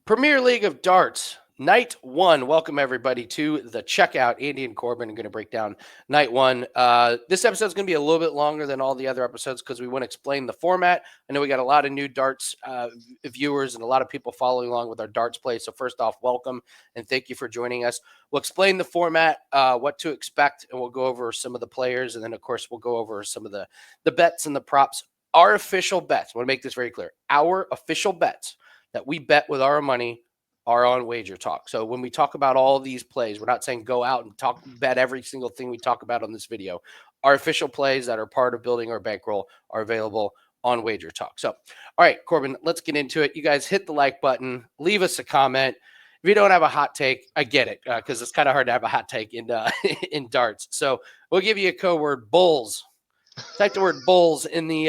Premier League of Darts, night one. Welcome everybody to the checkout. Andy and Corbin are going to break down night one. This episode is going to be a little bit longer than all the other episodes because we want to explain the format. I know we got a lot of new darts viewers and a lot of people following along with our darts play. So first off, welcome and thank you for joining us. We'll explain the format, what to expect, and we'll go over some of the players, and then of course we'll go over some of the bets and the props. Our official bets. I want to make this very clear. Our official bets that we bet with our money are on Wager Talk. So when we talk about all these plays, we're not saying go out and bet every single thing we talk about on this video. Our official plays that are part of building our bankroll are available on Wager Talk. So, all right, Corbin, let's get into it. You guys hit the like button, leave us a comment. If you don't have a hot take, I get it, because it's kind of hard to have a hot take in in darts. So we'll give you a code word, bulls. Type the word bulls in the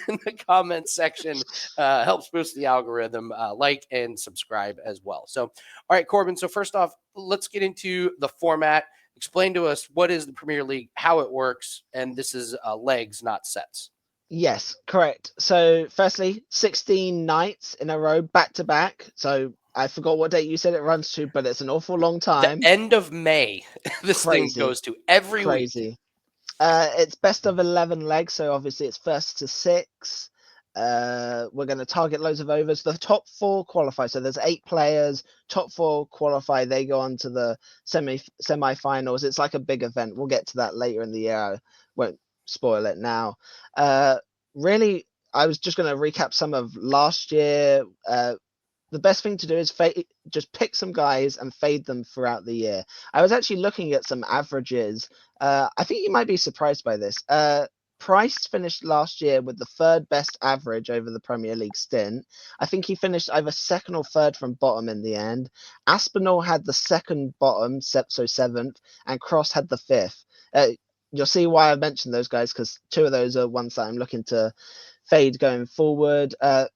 in the comments section. Helps boost the algorithm. Like and subscribe as well. So, all right, Corbin. So first off, let's get into the format. Explain to us what is the Premier League, how it works, and this is legs, not sets. Yes, correct. So firstly, 16 nights in a row, back to back. So I forgot what date you said it runs to, but it's an awful long The time. end of May, this thing Crazy, goes to every week. crazy. It's best of 11 legs, so obviously it's first to six. We're going to target loads of overs. The top four qualify, so there's 8 players. Top four qualify. They go on to the semi-finals. It's like a big event. We'll get to that later in the year. I won't spoil it now. Really, I was just going to recap some of last year. The best thing to do is just pick some guys and fade them throughout the year. I was actually looking at some averages. I think you might be surprised by this. Price finished last year with the third best average over the Premier League stint. I think he finished either second or third from bottom in the end. Aspinall had the second bottom, so seventh, and Cross had the fifth. You'll see why I mentioned those guys, because 2 of those are ones that I'm looking to fade going forward.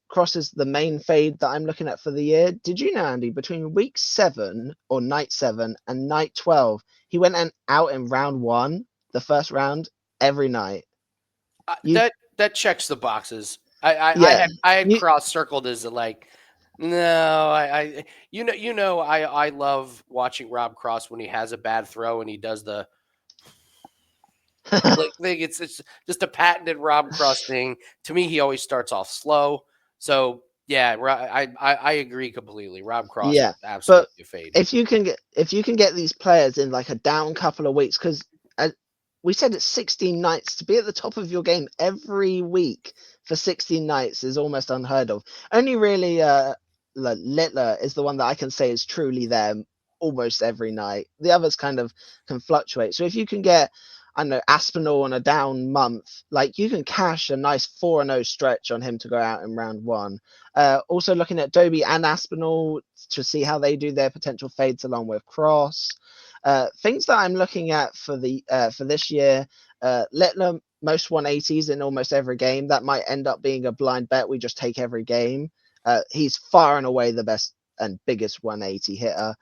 Cross is the main fade that I'm looking at for the year. Did you know, Andy, between week 7 or night 7 and night 12, he went out in round 1, the first round, every night. You, That checks the boxes. yeah, I had you, cross circled as like, no, I love watching Rob Cross when he has a bad throw and he does the like thing. It's just a patented Rob Cross thing. To me, he always starts off slow. So yeah, I agree completely. Rob Cross is yeah. But absolutely a fade. if you can get these players in like a down couple of weeks, because we said it's 16 nights, to be at the top of your game every week for 16 nights is almost unheard of. Only really Littler is the one that I can say is truly there almost every night. The others kind of can fluctuate. So if you can get, I don't know, Aspinall on a down month, like you can cash a nice 4-0 stretch on him to go out in round 1. Also looking at Dobey and Aspinall to see how they do their potential fades along with Cross. Things that I'm looking at for this year, Littler most 180s in almost every game. That might end up being a blind bet. We just take every game. He's far and away the best and biggest 180 hitter.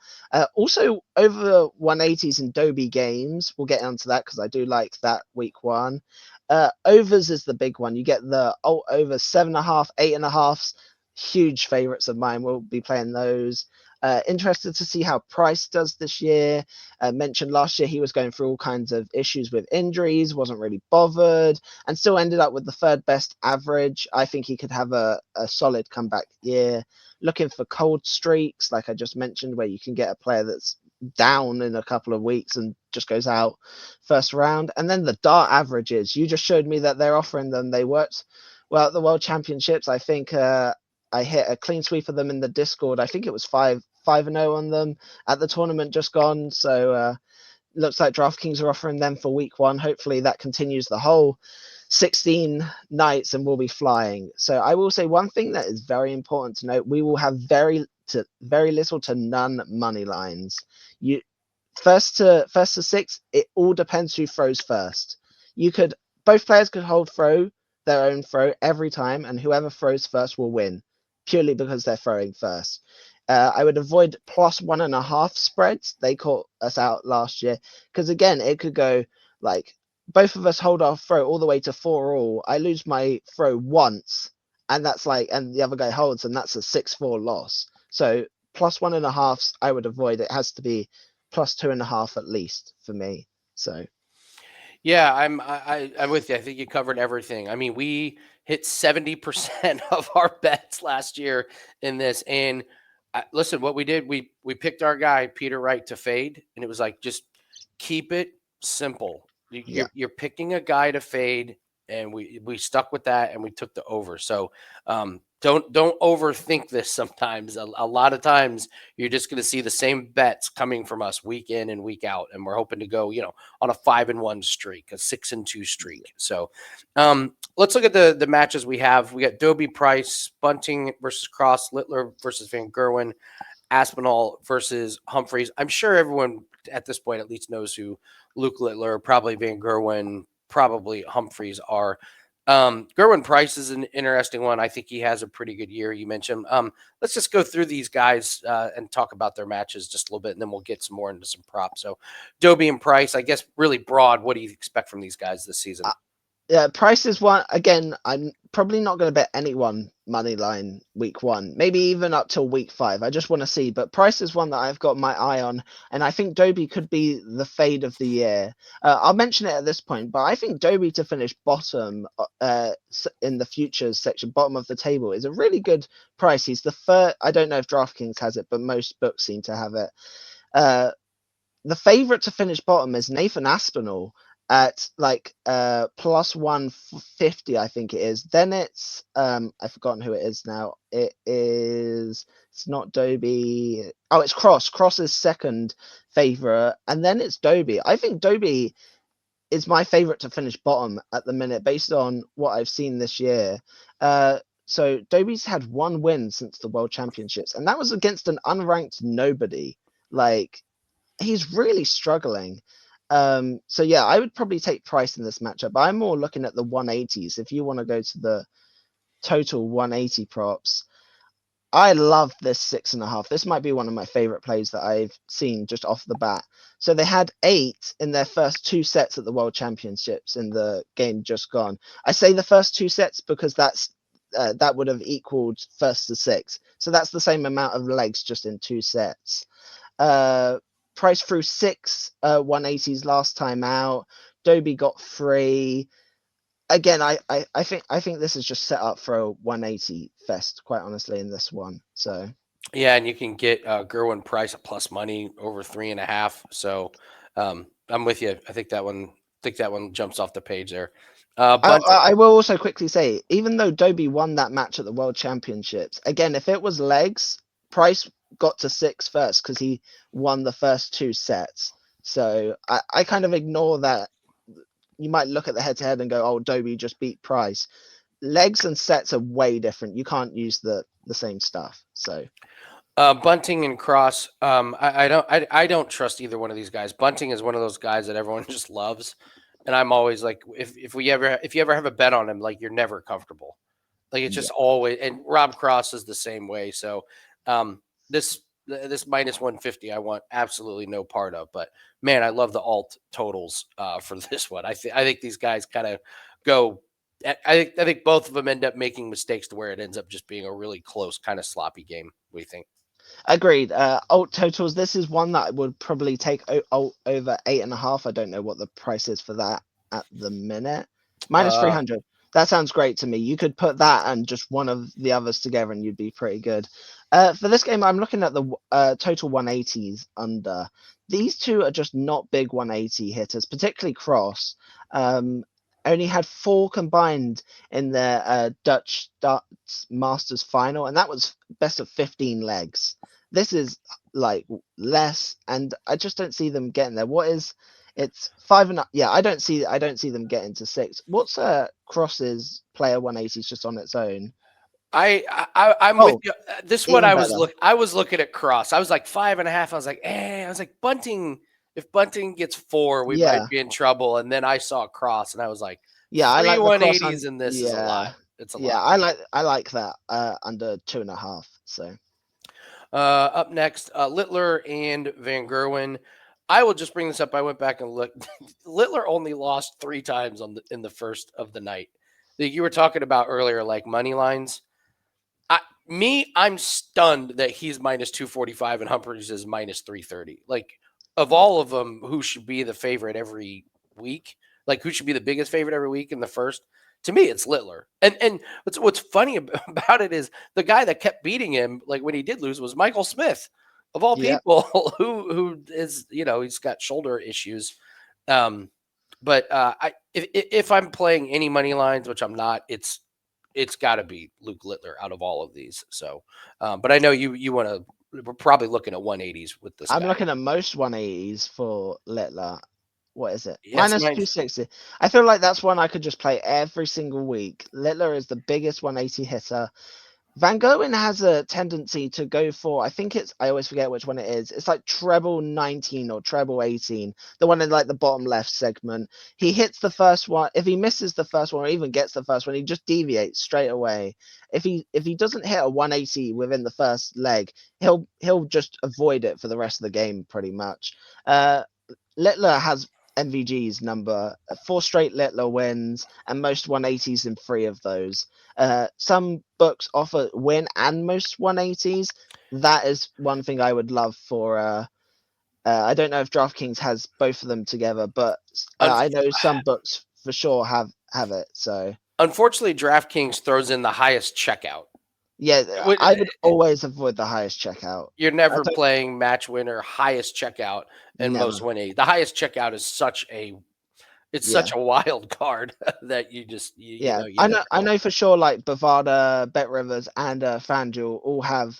Also over 180s in Dobey games. We'll get onto that because I do like that week 1. Overs is the big one. You get the over 7.5, 8.5s. Huge favorites of mine. We'll be playing those. Interested to see how Price does this year. Mentioned last year he was going through all kinds of issues with injuries, wasn't really bothered, and still ended up with the third best average. I think he could have a solid comeback year. Looking for cold streaks, like I just mentioned, where you can get a player that's down in a couple of weeks and just goes out first round. And then the dart averages, you just showed me that they're offering them. They worked well at the World Championships. I think I hit a clean sweep of them in the Discord. I think it was 5-0 on them at the tournament just gone. So looks like DraftKings are offering them for week 1. Hopefully that continues the whole 16 nights and we'll be flying. So I will say one thing that is very important to note: we will have very little to none money lines. You first to 6, it all depends who throws first. Both players could hold their own throw every time, and whoever throws first will win, purely because they're throwing first. I would avoid plus 1.5 spreads. They caught us out last year because again, it could go like both of us hold our throw all the way to 4-all. I lose my throw once, and that's like, and the other guy holds, and that's a 6-4 loss. So plus 1.5, I would avoid. It has to be plus 2.5 at least for me. So Yeah, I'm with you. I think you covered everything. I mean, we hit 70% of our bets last year in this. And listen, what we did, we picked our guy Peter Wright to fade, and it was like just keep it simple. yeah, You're picking a guy to fade, and we stuck with that, and we took the over. So don't overthink this. Sometimes a lot of times you're just going to see the same bets coming from us week in and week out, and we're hoping to go on a 5-1 streak, a 6-2 streak. So let's look at the matches we have. We got Dobey Price, Bunting versus Cross, Littler versus Van Gerwen, Aspinall versus Humphries. I'm sure everyone at this point at least knows who Luke Littler, probably Van Gerwen, probably Humphries are. Gerwyn Price is an interesting one. I think he has a pretty good year. You mentioned. Let's just go through these guys and talk about their matches just a little bit, and then we'll get some more into some props. So, Dobey and Price, I guess, really broad. What do you expect from these guys this season? yeah. Price is one again. I'm probably not going to bet anyone money line week 1, maybe even up till week 5. I just want to see. But Price is one that I've got my eye on, and I think Dobey could be the fade of the year. I'll mention it at this point, but I think Dobey to finish bottom in the futures section, bottom of the table, is a really good price. He's the first. I don't know if DraftKings has it, but most books seem to have it. The favorite to finish bottom is Nathan Aspinall at like plus 150, I think it is. Then it's I've forgotten who it is now. It's not Dobey. Oh, it's Cross. Cross is second favorite, and then it's Dobey. I think Dobey is my favorite to finish bottom at the minute based on what I've seen this year. So Dobey's had 1 win since the World Championships, and that was against an unranked nobody. Like, he's really struggling. So yeah, I would probably take Price in this matchup. But I'm more looking at the 180s. If you want to go to the total 180 props, I love this 6.5. This might be one of my favorite plays that I've seen just off the bat. So they had 8 in their first 2 sets at the World Championships in the game just gone. I say the first 2 sets because that would have equaled first to 6. So that's the same amount of legs just in 2 sets. Price threw 6 180s last time out. Dobey got 3. Again, I think this is just set up for a 180 fest, quite honestly, in this one. So Yeah, and you can get Gerwyn Price at plus money over 3.5. So I'm with you. I think that one jumps off the page there. Bunting. I will also quickly say, even though Dobey won that match at the World Championships, again, if it was legs, Price got to 6 first because he won the first 2 sets. So I kind of ignore that. You might look at the head-to-head and go, "Oh, Dobey just beat Price." Legs and sets are way different. You can't use the same stuff. So Bunting and Cross. I don't trust either one of these guys. Bunting is one of those guys that everyone just loves, and I'm always like, if you ever have a bet on him, like you're never comfortable. Like it's yeah, just always. And Rob Cross is the same way. So um, this minus 150, I want absolutely no part of. But man, I love the alt totals for this one. I think these guys kind of go. I think both of them end up making mistakes to where it ends up just being a really close, kind of sloppy game. What do you think? agreed. Alt totals. This is one that would probably take alt over 8.5. I don't know what the price is for that at the minute. Minus Uh, 300. That sounds great to me. You could put that and just one of the others together, and you'd be pretty good. For this game, I'm looking at the total 180s under. These two are just not big 180 hitters, particularly Cross. Only had 4 combined in their Dutch Darts Masters final, and that was best of 15 legs. This is like less, and I just don't see them getting there. What is it's 5 and yeah, I don't see them getting to 6. What's Cross's player 180s just on its own? I'm with Oh, you. This one even better. I was looking at Cross. I was like 5.5. I was like, I was like Bunting. If Bunting gets 4, we might Yeah. be in trouble. And then I saw Cross, and I was like, Yeah, I three like the cross 180s on. in this is a lot. Yeah. It's a Yeah, lot. I like that under 2.5. So Up next, Littler and Van Gerwen. I will just bring this up. I went back and looked. Littler only lost 3 times in the first of the night. That you were talking about earlier, like money lines. I'm stunned that he's minus 245 and Humphries is minus 330. Like, of all of them, who should be the favorite every week? Like, who should be the biggest favorite every week in the first? To me, it's Littler. And what's funny about it is the guy that kept beating him, like when he did lose, was Michael Smith, of all Yeah, people, who is, he's got shoulder issues. Um, but if I'm playing any money lines, which I'm not, it's got to be Luke Littler out of all of these. So, but I know you want to. We're probably looking at 180s with this I'm guy. looking at most 180s for Littler. What is it? Yes, Minus mine's 260. I feel like that's one I could just play every single week. Littler is the biggest 180 hitter. Van Gerwen has a tendency to go for, I think I always forget which one it is. It's like treble 19 or treble 18, the one in like the bottom left segment. He hits the first one. If he misses the first one or even gets the first one, he just deviates straight away. If he doesn't hit a 180 within the first leg, he'll just avoid it for the rest of the game pretty much. Littler has MVG's number, 4 straight Littler wins, and most 180s in 3 of those. Some books offer win and most 180s. That is one thing I would love for. I don't know if DraftKings has both of them together, but un- I know some books for sure have it. So unfortunately DraftKings throws in the highest checkout. yeah, Would- I would always avoid the highest checkout. You're I never don't playing match winner, highest checkout, and most never. 180. The highest checkout is Yeah. such a wild card that you just Yeah, you I never know. I know. know for sure. Like Bovada, Bet Rivers, and FanDuel all have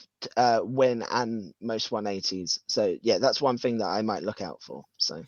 win and most 180s. So yeah, that's one thing that I might look out for. So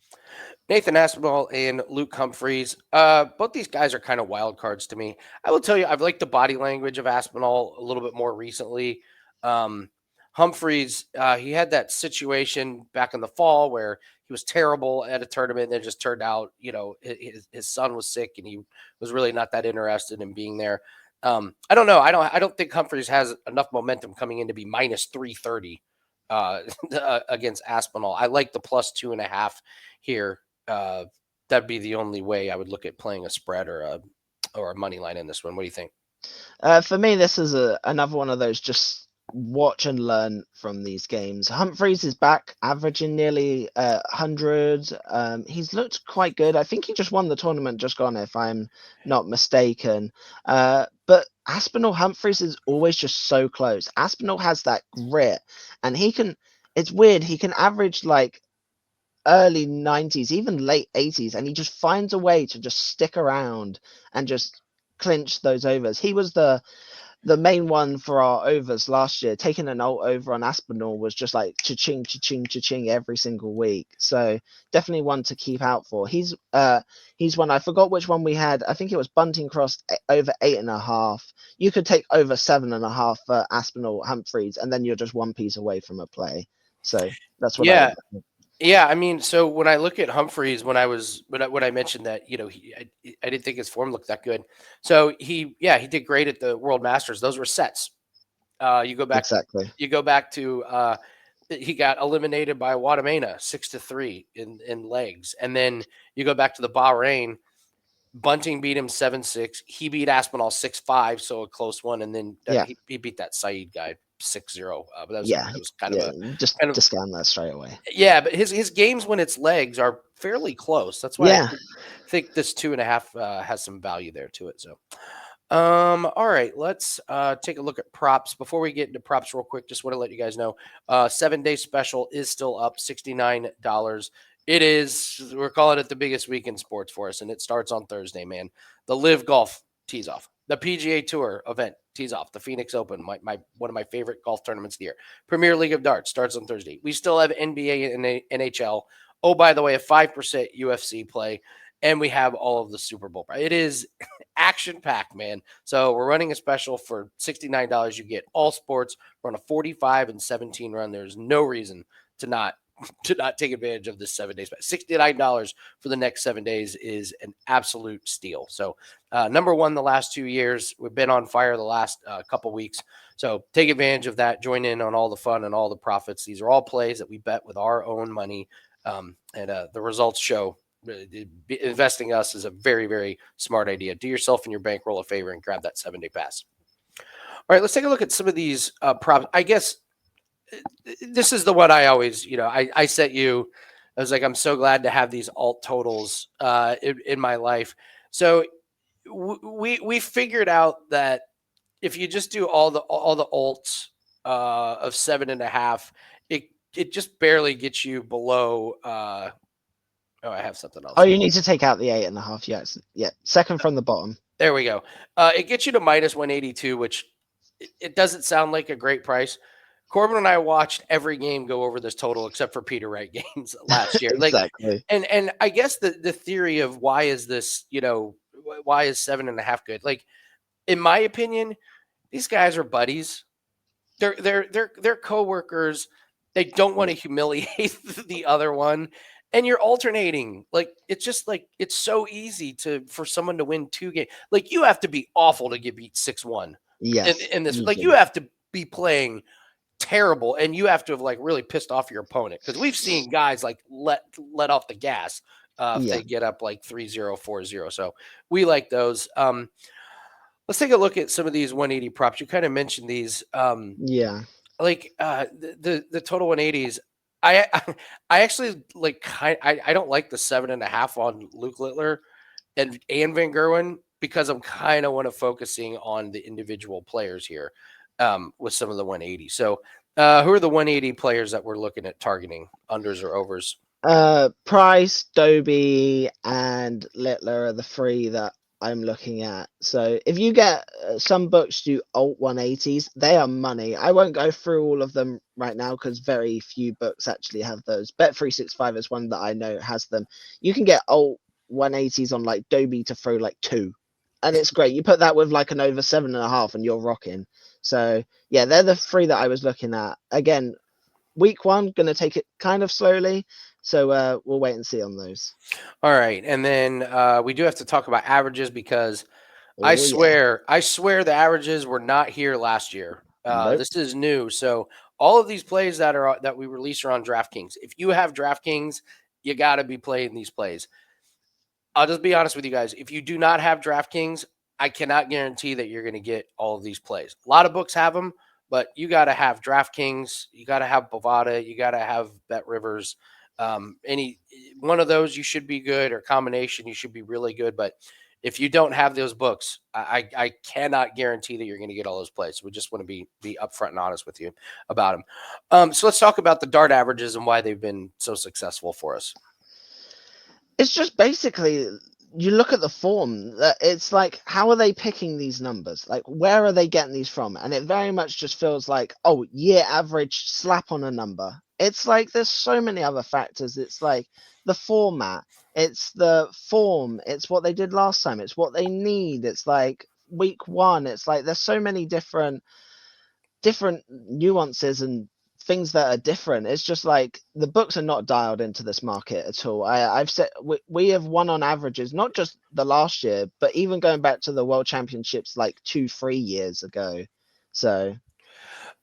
Nathan Aspinall and Luke Humphries. Both these guys are kind of wild cards to me. I will tell you, I've liked the body language of Aspinall a little bit more recently. Um, Humphries, he had that situation back in the fall where he was terrible at a tournament, and it just turned out, his son was sick, and he was really not that interested in being there. I don't know. I don't think Humphries has enough momentum coming in to be minus 330 uh, against Aspinall. I like the plus 2.5 here. uh, that'd be the only way I would look at playing a spread or a money line in this one. What do you think? for me, this is another one of those just watch and learn from these games. Humphreys is back, averaging nearly 100. He's looked quite good. I think he just won the tournament just gone, if I'm not mistaken. But Aspinall Humphreys is always just so close. Aspinall has that grit, and he can. It's weird. He can average like early 90s, even late 80s, and he just finds a way to just stick around and just clinch those overs. He was the main one for our overs last year. Taking an alt over on Aspinall was just like cha-ching, cha-ching, cha-ching every single week. So definitely one to keep out for. He's one, I forgot which one we had. I think it was Bunting crossed over 8.5. You could take over 7.5 for Aspinall Humphreys, and then you're just one piece away from a play. So that's what I Yeah, would recommend. yeah. I mean, so when I look at Humphreys, when I mentioned that, I didn't think his form looked that good. So he did great at the World Masters. Those were sets. You go back, Exactly. you go back to he got eliminated by Watamena 6-3 in legs, and then you go back to the Bahrain. Bunting beat him 7-6. He beat Aspinall 6-5, so a close one, and then Yeah. he beat that Saeed guy 6-0. But Yeah. that was Yeah. Just kind of discount that straight away. yeah. But his games when it's legs are fairly close. That's why I Yeah. think this 2.5 has some value there to it. So all right, let's take a look at props. Before we get into props real quick, just want to let you guys know 7-day special is still up, $69. It is, we're calling it the biggest week in sports for us, and it starts on Thursday, man. The Live Golf tees off. The PGA Tour event tees off. The Phoenix Open, my one of my favorite golf tournaments of the year. Premier League of Darts starts on Thursday. We still have NBA and NHL. Oh, by the way, a 5% UFC play, and we have all of the Super Bowl. It is action packed, man. So we're running a special for $69. You get all sports. We're on a 45 and 17 run. There's no reason to not take advantage of this 7 days. $69 for the next 7 days is an absolute steal. So number one, the last 2 years, we've been on fire the last couple weeks. So take advantage of that. Join in on all the fun and all the profits. These are all plays that we bet with our own money, and the results show. Investing us is a very, very smart idea. Do yourself and your bankroll a favor and grab that 7-day pass. All right, let's take a look at some of these props. I guess this is the one I always, I sent you. I was like, I'm so glad to have these alt totals in my life. So we figured out that if you just do all the alts of 7.5, it just barely gets you below. Oh, I have something Oh, else. you need to take out the 8.5. Yes, yeah. Second from the bottom. There we go. It gets you to minus 182, which it doesn't sound like a great price. Corbin and I watched every game go over this total except for Peter Wright games last year. Like, Exactly. and I guess the theory of why is this, why is 7.5 good? Like, in my opinion, these guys are buddies. They're coworkers. They don't want to humiliate the other one, and you're alternating. Like, it's just like it's so easy for someone to win 2 games. Like, you have to be awful to get beat 6-1 Yes, in this. you Like, you do. have to be playing terrible, and you have to have like really pissed off your opponent, because we've seen guys like let off the gas if Yeah, they get up like 3-0, 4-0. So we like those. Let's take a look at some of these 180 props. You kind of mentioned these. yeah. Like the total 180s. I I actually like I don't like the 7.5 on Luke Littler and Van Gerwen, because I'm kind of want to focusing on the individual players here with some of the 180. So who are the 180 players that we're looking at targeting, unders or overs? Price, Dobey, and Littler are the three that I'm looking at. So if you get some books do alt 180s, they are money. I won't go through all of them right now because very few books actually have those. Bet365 is one that I know has them. You can get alt 180s on like Dobey to throw like 2. And it's great. You put that with like an over 7.5 and you're rocking. So yeah, they're the three that I was looking at. Again, week one, gonna take it kind of slowly. So we'll wait and see on those. All right, and then we do have to talk about averages, because Oh yeah. I swear the averages were not here last year. Nope. This is new. So all of these plays that we release are on DraftKings. If you have DraftKings, you got to be playing these plays. I'll just be honest with you guys. If you do not have DraftKings, I cannot guarantee that you're going to get all of these plays. A lot of books have them, but you got to have DraftKings. You got to have Bovada. You got to have Bet Rivers. Any one of those, you should be good, or combination, you should be really good. But if you don't have those books, I cannot guarantee that you're going to get all those plays. We just want to be upfront and honest with you about them. So let's talk about the dart averages and why they've been so successful for us. It's just basically you look at the form. It's like, how are they picking these numbers? Like, where are they getting these from? And it very much just feels like, oh, year average, slap on a number. It's like there's so many other factors. It's like the format, it's the form, it's what they did last time, it's what they need. It's like week one. It's like there's so many different nuances and things that are different. It's just like the books are not dialed into this market at all. I've said we have won on averages, not just the last year, but even going back to the World Championships like 2-3 years ago. So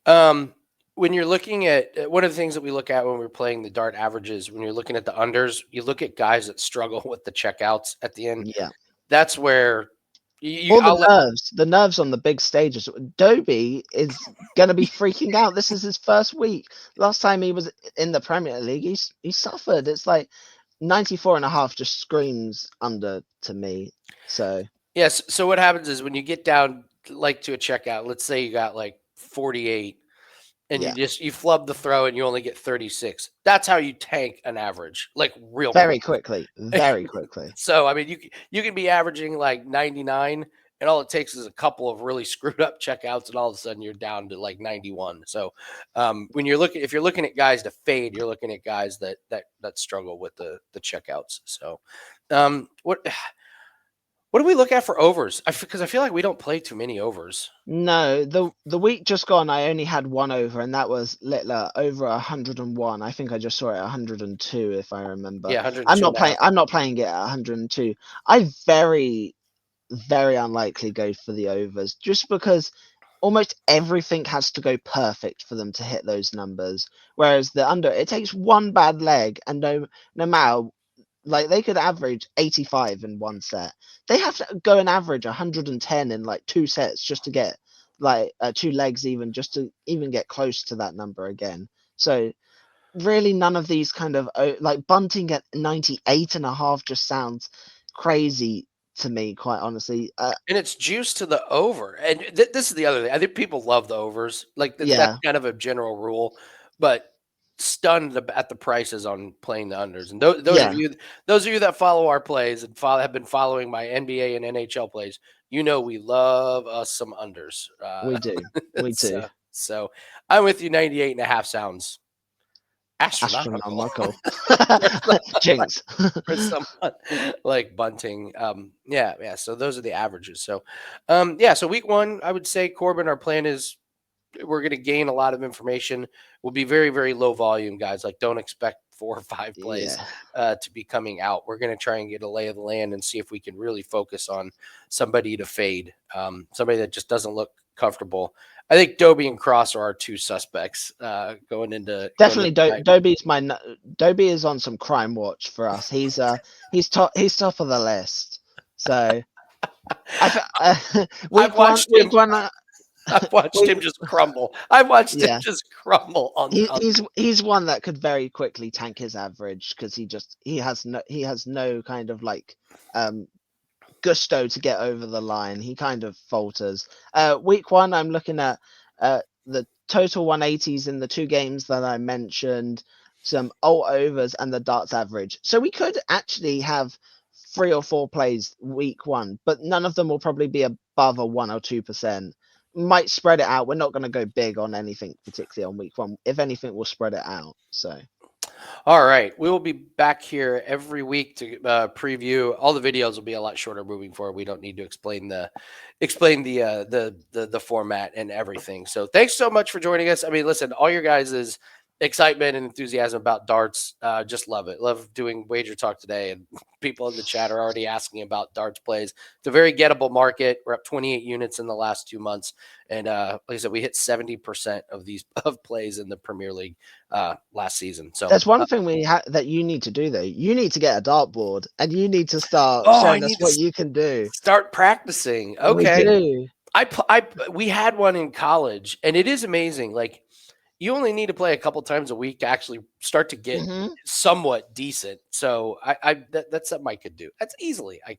Um, when you're looking at one of the things that we look at when we're playing the dart averages, when you're looking at the unders, you look at guys that struggle with the checkouts at the end. yeah, That's where you all I'll let the nerves on the big stages. Dobey is gonna be freaking out. This is his first week. Last time he was in the Premier League, he suffered. It's like 94.5 just screams under to me. So yes. So what happens is when you get down like to a checkout, let's say you got like 48, and yeah, you flub the throw and you only get 36. That's how you tank an average, like real quick. very quickly, very quickly. So I mean, you can be averaging like 99, and all it takes is a couple of really screwed up checkouts, and all of a sudden you're down to like 91. So when if you're looking at guys to fade, you're looking at guys that struggle with the checkouts. So what do we look at for overs? Because I feel like we don't play too many overs. No, the week just gone, I only had one over, and that was Littler over 101. I think I just saw it 102, if I remember. Yeah, 102 and a half. I'm not playing it at 102. I very unlikely go for the overs, just because almost everything has to go perfect for them to hit those numbers. Whereas the under, it takes one bad leg, and no matter, like, they could average 85 in one set. They have to go and average 110 in like 2 sets just to get two legs even, just to even get close to that number again. So really none of these kind of like Bunting at 98.5 just sounds crazy to me, quite honestly. And it's juice to the over. And this is the other thing. I think people love the overs. Like that's Yeah, kind of a general rule, but stunned at the prices on playing the unders. And yeah, those of you that follow our plays and have been following my NBA and NHL plays, we love us some unders. we do. We do. So I'm with you. 98.5 sounds astronomical Astronomical. for Jinx. for someone like Bunting. Yeah. So those are the averages. So, So week one, I would say Corbin, our plan is we're going to gain a lot of information. We'll be very, very low volume, guys. Like, don't expect 4 or 5 plays Yeah. to be coming out. We're going to try and get a lay of the land and see if we can really focus on somebody to fade, somebody that just doesn't look comfortable. I think Dobey and Cross are our two suspects going into Definitely, night. Dobey is on some crime watch for us. He's top of the list. So I've watched him. week one, I've watched week, him just crumble. I've watched him yeah. just crumble on. He's one that could very quickly tank his average because he has no kind of like gusto to get over the line. He kind of falters. Week one, I'm looking at the total 180s in the two games that I mentioned, some alt overs, and the darts average. So we could actually have 3 or 4 plays week one, but none of them will probably be above a 1 or 2%. Might spread it out. We're not going to go big on anything particularly on week one. If anything, we'll spread it out. So All right, we will be back here every week to preview. All the videos will be a lot shorter moving forward. We don't need to explain the format and everything. So thanks so much for joining us. I mean, listen, all your guys' excitement and enthusiasm about darts, just love it. Love doing Wager Talk today, and people in the chat are already asking about darts plays. It's a very gettable market. We're up 28 units in the last 2 months, and like I said, we hit 70% of these plays in the Premier League last season. So there's one thing that you need to do though. You need to get a dartboard and you need to start I showing us need to what you can do. start practicing. We Okay. do. We had one in college, and it is amazing. Like, you only need to play a couple times a week to actually start to get Hmm. somewhat decent. So that's something I could do. That's easily I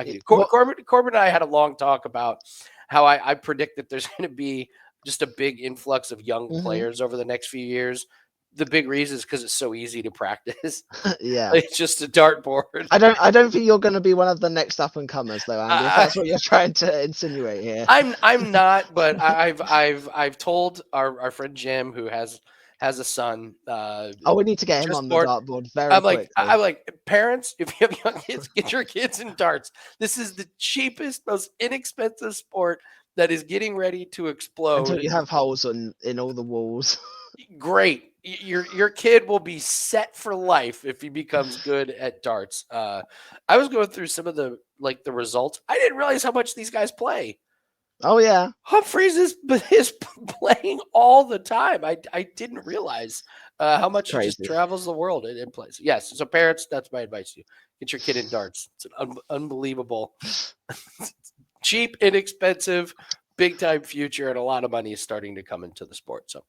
could do. What? Corbin and I had a long talk about how I predict that there's going to be just a big influx of young Hmm. players over the next few years. The big reason is because it's so easy to practice. Yeah. Like, it's just a dartboard. I don't think you're going to be one of the next up and comers though, Andy. If I, that's what you're trying to insinuate here. I'm not, but I've told our friend Jim, who has a son, Oh, we need to get him just on the born. dartboard very quickly. I'm like, parents, if you have young kids, get your kids in darts. This is the cheapest, most inexpensive sport that is getting ready to Until explode. you have holes in all the walls. Great. Your kid will be set for life if he becomes good at darts. I was going through some of the results. I didn't realize how much these guys play. Oh yeah. Humphries is playing all the time. I didn't realize how much he just Crazy. travels the world and plays. Yes, so parents, that's my advice to you. Get your kid in darts. It's an unbelievable, cheap, inexpensive, big time future, and a lot of money is starting to come into the sport. So,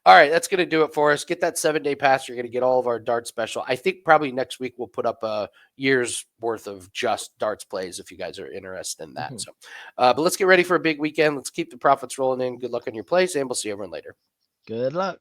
all right, that's going to do it for us. Get that 7-day pass. You're going to get all of our darts special. I think probably next week we'll put up a year's worth of just darts plays if you guys are interested in that. So, but let's get ready for a big weekend. Let's keep the profits rolling in. Good luck on your plays, and we'll see everyone later. Good luck.